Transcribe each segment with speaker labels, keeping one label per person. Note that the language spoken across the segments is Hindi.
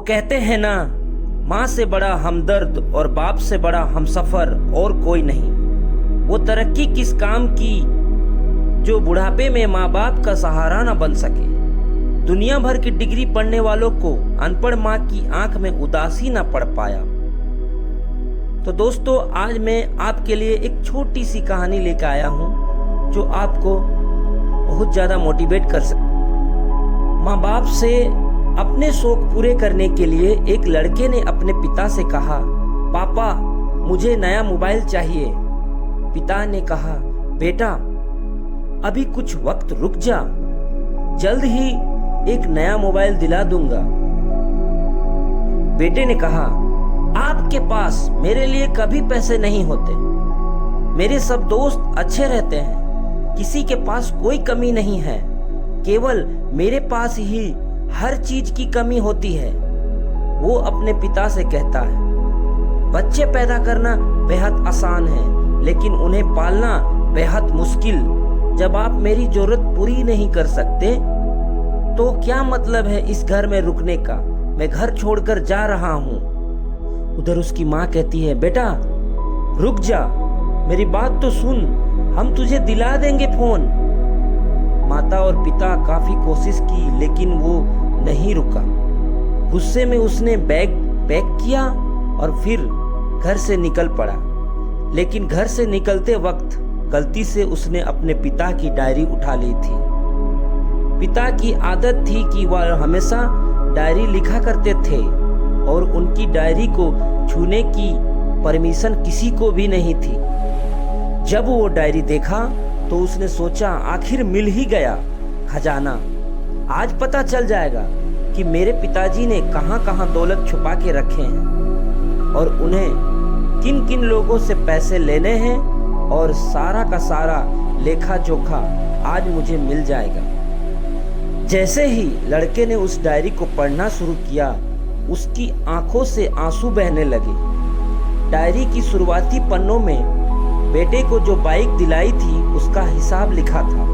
Speaker 1: कहते हैं ना, माँ से बड़ा हमदर्द और बाप से बड़ा हमसफर और कोई नहीं। वो तरक्की किस काम की जो बुढ़ापे में माँ बाप का सहारा न बन सके। दुनिया भर की डिग्री पढ़ने वालों को अनपढ़ माँ की आंख में उदासी न पड़ पाया। तो दोस्तों, आज मैं आपके लिए एक छोटी सी कहानी लेकर आया हूँ जो आपको बहुत ज़्यादा मोटिवेट कर सके। माँ बाप से अपने शौक पूरे करने के लिए एक लड़के ने अपने पिता से कहा, पापा मुझे नया मोबाइल चाहिए। पिता ने कहा, बेटा अभी कुछ वक्त रुक जा, जल्द ही एक नया मोबाइल दिला दूंगा। बेटे ने कहा, आपके पास मेरे लिए कभी पैसे नहीं होते। मेरे सब दोस्त अच्छे रहते हैं, किसी के पास कोई कमी नहीं है, केवल मेरे पास ही हर चीज की कमी होती है। वो अपने पिता से कहता है, बच्चे पैदा करना बेहद आसान है, लेकिन उन्हें पालना बेहद मुश्किल। जब आप मेरी जरूरत पूरी नहीं कर सकते तो क्या मतलब है इस घर में रुकने का। मैं घर छोड़कर जा रहा हूँ। उधर उसकी माँ कहती है, बेटा रुक जा, मेरी बात तो सुन, हम तुझे दिला देंगे फोन। माता और पिता काफी कोशिश की, लेकिन वो नहीं रुका। गुस्से में उसने बैग पैक किया और फिर घर से निकल पड़ा। लेकिन घर से निकलते वक्त गलती से उसने अपने पिता की डायरी उठा ली थी। पिता की आदत थी कि वह हमेशा डायरी लिखा करते थे और उनकी डायरी को छूने की परमिशन किसी को भी नहीं थी। जब वो डायरी देखा तो उसने सोचा, आखिर मिल ही गया खजाना। आज पता चल जाएगा कि मेरे पिताजी ने कहां कहां दौलत छुपा के रखे हैं और उन्हें किन किन लोगों से पैसे लेने हैं, और सारा का सारा लेखा जोखा आज मुझे मिल जाएगा। जैसे ही लड़के ने उस डायरी को पढ़ना शुरू किया, उसकी आंखों से आंसू बहने लगे। डायरी की शुरुआती पन्नों में बेटे को जो बाइक दिलाई थी उसका हिसाब लिखा था,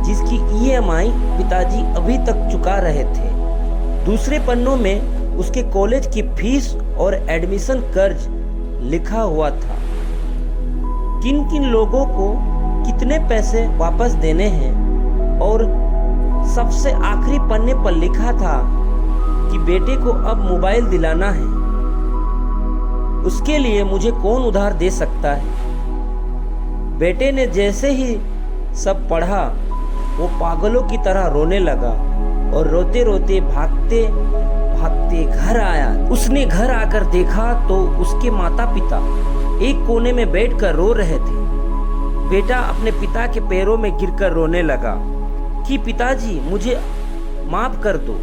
Speaker 1: जिसकी EMI पिताजी अभी तक चुका रहे थे। दूसरे पन्नों में उसके कॉलेज की फीस और एडमिशन कर्ज लिखा हुआ था। किन किन लोगों को कितने पैसे वापस देने हैं, और सबसे आखिरी पन्ने पर लिखा था कि बेटे को अब मोबाइल दिलाना है। उसके लिए मुझे कौन उधार दे सकता है। बेटे ने जैसे ही सब पढ़ा, वो पागलों की तरह रोने लगा और रोते रोते भागते भागते घर आया। उसने घर आकर देखा तो उसके माता पिता एक कोने में बैठकर रो रहे थे। बेटा अपने पिता के पैरों में गिरकर रोने लगा कि पिताजी मुझे माफ कर दो।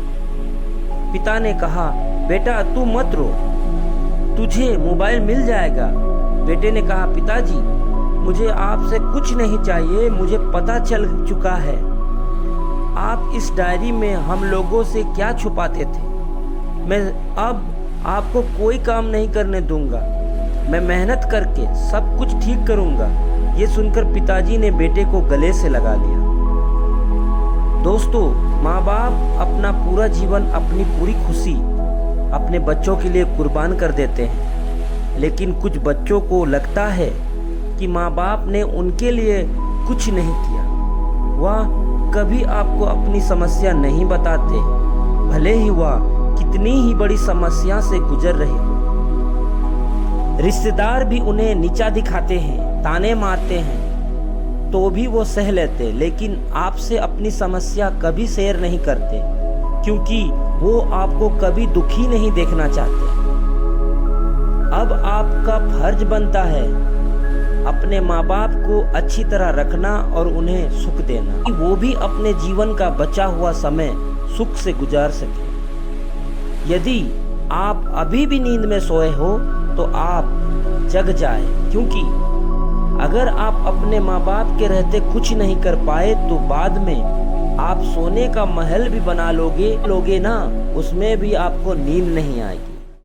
Speaker 1: पिता ने कहा, बेटा तू मत रो, तुझे मोबाइल मिल जाएगा। बेटे ने कहा, पिताजी मुझे आपसे कुछ नहीं चाहिए, मुझे पता चल चुका है आप इस डायरी में हम लोगों से क्या छुपाते थे। मैं अब आपको कोई काम नहीं करने दूंगा, मैं मेहनत करके सब कुछ ठीक करूंगा। ये सुनकर पिताजी ने बेटे को गले से लगा लिया। दोस्तों, माँ बाप अपना पूरा जीवन, अपनी पूरी खुशी अपने बच्चों के लिए कुर्बान कर देते हैं, लेकिन कुछ बच्चों को लगता है कि माँ बाप ने उनके लिए कुछ नहीं किया। वह कभी आपको अपनी समस्या नहीं बताते, भले ही वह कितनी ही बड़ी समस्या से गुजर रहे हो। रिश्तेदार भी उन्हें नीचा दिखाते हैं, ताने मारते हैं, तो भी वो सह लेते, लेकिन आपसे अपनी समस्या कभी शेयर नहीं करते, क्योंकि वो आपको कभी दुखी नहीं देखना चाहते। अब आपका फर्ज बनता है अपने माँ बाप को अच्छी तरह रखना और उन्हें सुख देना, कि वो भी अपने जीवन का बचा हुआ समय सुख से गुजार सके। यदि आप अभी भी नींद में सोए हो तो आप जग जाए, क्योंकि अगर आप अपने माँ बाप के रहते कुछ नहीं कर पाए तो बाद में आप सोने का महल भी बना लोगे ना, उसमें भी आपको नींद नहीं आएगी।